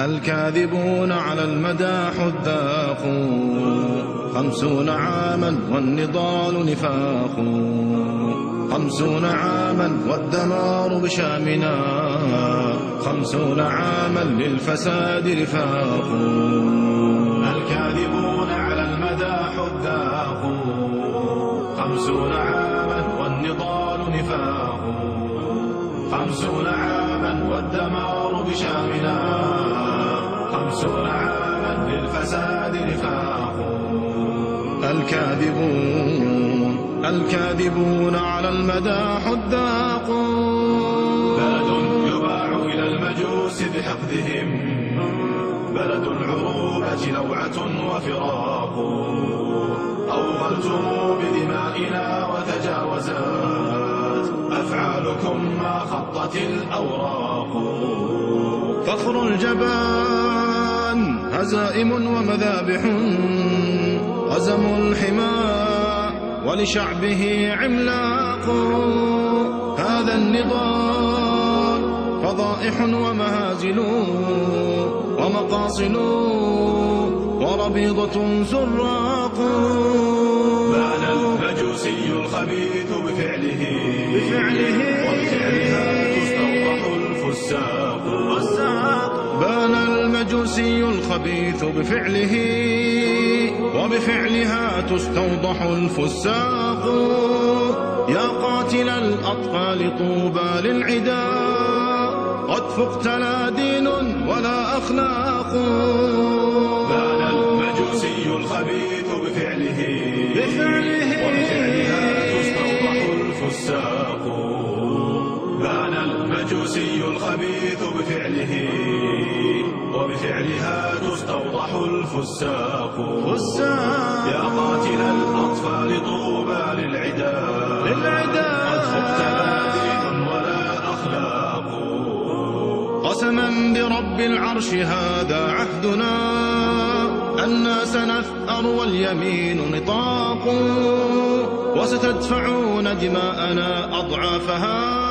الكاذبون على المدى حذاق 50 عاما والنضال نفاق 50 عاما والدمار بشامنا 50 عاما للفساد رفاق الكاذبون على المدى حذاق 50 عاما والنضال نفاق 50 عاما والدمار بشامنا 50 عاما للفساد رفاق الكاذبون على المدى حذاق بلد يباع إلى المجوس بحقدهم بلد العروبة لوعة وفراق أوغلتم بدمائنا وتجاوزات أفعالكم ما خطت الأوراق فخر الجبان هزائم ومذابح هزموا الحمى ولشعبه عملاق هذا النضال فضائح ومهازل ومقاصل وربيضة سراق بان المجوسي الخبيث بفعله وبفعلها تستوضح الفساق بان المجوسي الخبيث بفعله وبفعلها تستوضح الفساق يا قاتل الأطفال طوبى للعدا قد فقت لا دين ولا أخلاق بان المجوسي الخبيث بفعله وبفعلها تستوضح الفساق بان المجوسي الخبيث بفعله وبفعلها تستوضح الفساق يا قاتل الأطفال طوبى للعدا قد فقت لا دين ولا أخلاق قسما برب العرش هذا عهدنا أنا سنثأر واليمين نطاق وستدفعون دماءنا أضعافها